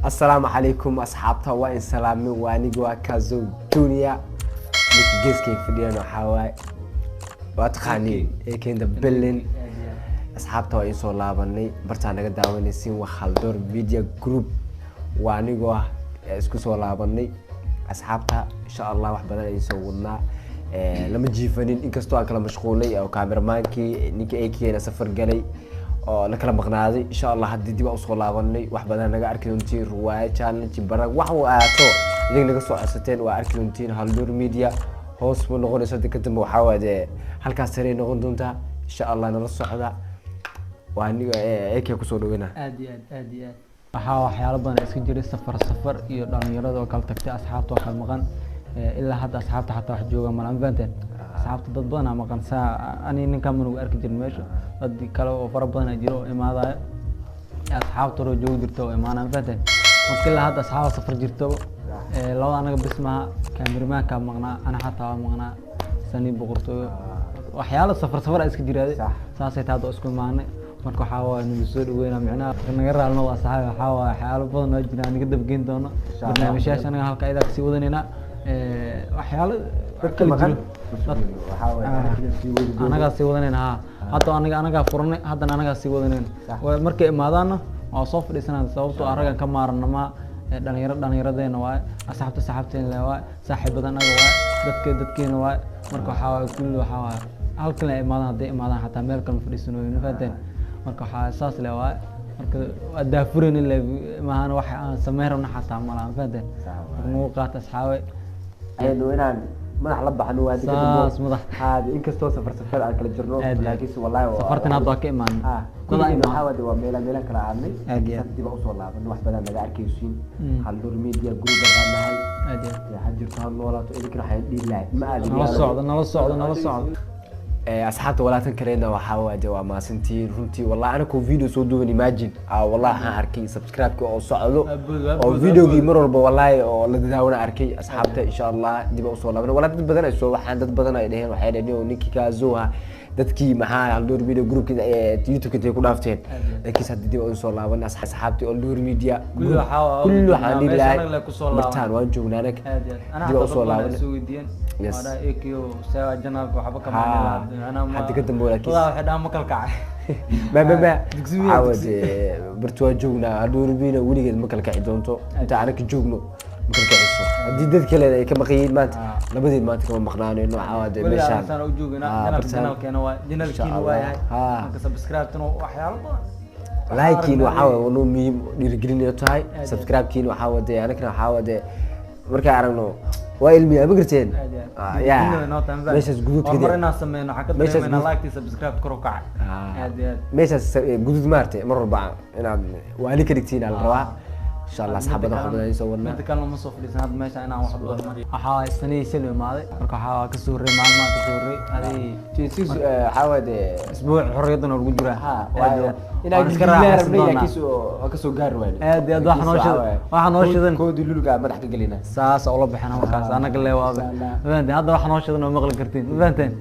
السلام عليكم أصحابتا وإن سلامي وانيقوا كازو جونيا لك جيس كيف ديانو حواي واتخاني كين دبلين أصحابتا وإن سولابني برتانا قداواني سين وخالدور فيديو جروب وانيقوا اسكو سولابني أصحابتا إن شاء الله وحبنا يسوونا لما جيفانين إنكستو أكلا مشغولي أو كاميرمانكي نيكي إيكي أنا سفر قلي لكلا مقناضي إن شاء الله هدي ديبا أصول لابني وحبنا نجا أركيونتين رواية challenge برا وحو آتو إذا نجا سو أستين وأركيونتين هالدور ميديا هوس من نقول صدق كنت محاولة هالكاسرين نقول دونتا إن شاء الله نرص هذا وأني إيك يكسر وينا أدي waxaa waxyaalo badan iska jiray safar iyo dhalinyarada oo kala tagtay asxaabta oo kala maqan ilaa hadda asxaabta xataa wax jooga ma laanfanteen asxaabta dad badan ama maqan saa ani ninka ma nugu arki jirin meesha dad kale oo fara badan jiro oo imaadaya asxaabta oo joog jirto oo imaanaan fanteen markii ilaa hadda asxaabta safar jirto labada anaga bismaa kaamiramanka maqnaa ana xataa maqnaa sani boqorto waxyaalo safar iska jiray saasay taado isku imaanay marka waxa waa inuu soo dhaweeyna macnaha naga raalno waa saxay waxa waa waxyaalo badan oo jira aniga dabgeyn doono barnaamijyaasha anaga halka ayda si wadanina waxyaalo kala maqan waxa waa anaga si wadanina hadda anaga furnay hadda anaga si wadanina markay imaadaana waa soo fadhiisanaa sababtoo aragan ka maarna ma dhalinyaradena waa asxaabteena waa saaxiibadan anaga waa dadkeena waa marka waxa waa kullu waxa waa halkan ay imaadaan hadday imaadaan xataa meel kale fadhiisanooyin faadeen marka waxa saas leh waa marka daafureen ilaa maahan wax aan sameeyna xataa ma lahan faadeen noo qaata asxaabe aynu inaan madax la baxno waa saas madax hada inkastoo safar aan kala jirno laakiin wallahi safartan hadda ka imaan dad ay maxaawada waa meelo kala aadnay dib u soo laaban wax badan naga arkaysiin hal door media group baan nahay ya hajirto hal noolaato idinka waxay dhiilay ma aadin nala socdo أصحابي ولا تنكرينا وحاول جوا ما سنتين رنتي والله أنا كو فيديو صدقني imagine والله هاركي سبسكرايب أو صعلو أو فيديو جيمر والله أو لدهونا أركي أصحابته إن شاء الله دي بوصل لنا ولا بدنا نسوي واحد بدنا إلهين واحد اليوم نيكي كازوها dadkii maxaa haldoor video group youtube ka ku dhaafteen laakiin hadii dib u soo laaban asxaabtii haldoor media kullu waxaan ilaahay martaan waan joognaa dib u soo laaban wada ekiyo saa janaal waxba ka maana ana ma hadda ka dambe laakiin waxa dhaamo kala kacay ma awad bartuwa joognaa haldoor video weligeed ma kala kaci doonto inta aan ka joogno markayso hadii dad kale ay ka maqayeen maanta labadeed maanta kama maqnaaneen waxa wada meeshaan aan u joognaa channelkeena waa channelkeena waa yahay marka subscribe tano waxyaalo badan like waxa waa muhiim dhiirigelinayo tahay subscribe kiin waxa wada anagna waxa wada marka aragno waa ilmi ama garteen ya meeshaas gududkeeda marna sameeyno waxa ka dareemayna like subscribe karo kaca meeshaas gudud maartay mar walba inaad waali ka dhigtiin al rabaa إن شاء الله أصحابنا خذنا يسوون. أنت كان مصوف لسنا هذا ماشي أنا واحد أحاول السنة سلوي ماضي. مركو حاول كسوري معلومات كسوري هذه تيسيس حاول أسبوع حريتنا والجدرة. إن أذكر ربنا كسو جاروين. هذا واحد نوشدن. كود اللولجا ما تحكي لنا. ساس أول بحنا مكاس أنا قل له وابع. فهمت هذا واحد نوشدن ومغلق كرتين. فهمتين.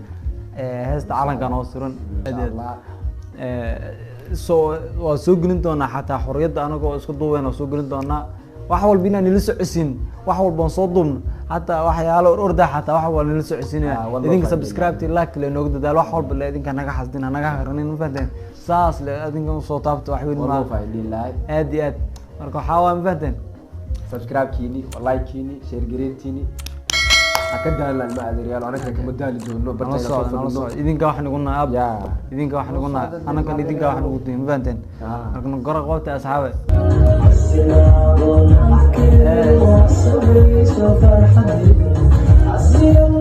هست عالم كانوا يصيرون. waa soo gelin doonaa xataa xorriyada anagoo isku duubeen oo soo gelin doonaa wax walba inaan nila socodsiin wax walba aan soo duubno xataa waxyaalo orda xataa wax walba nila socodsiinaya idinka subscribe like le noogu dadaal wax walba le idinka naga xasdina naga haranin ma fahanteen saas le idinka soo taabto wax weyn ma aad iyo aad marka waxa waa ma fahanteen subscribe kiini like kiini share gareentini أكدال الماء الريال أنا كم دال دونه برتاي إذن كواحد نقولنا أب إذن كواحد نقولنا أنا كان إذن كواحد نقولين مفهمتين لكن نقرأ قوتي أصحابي السلام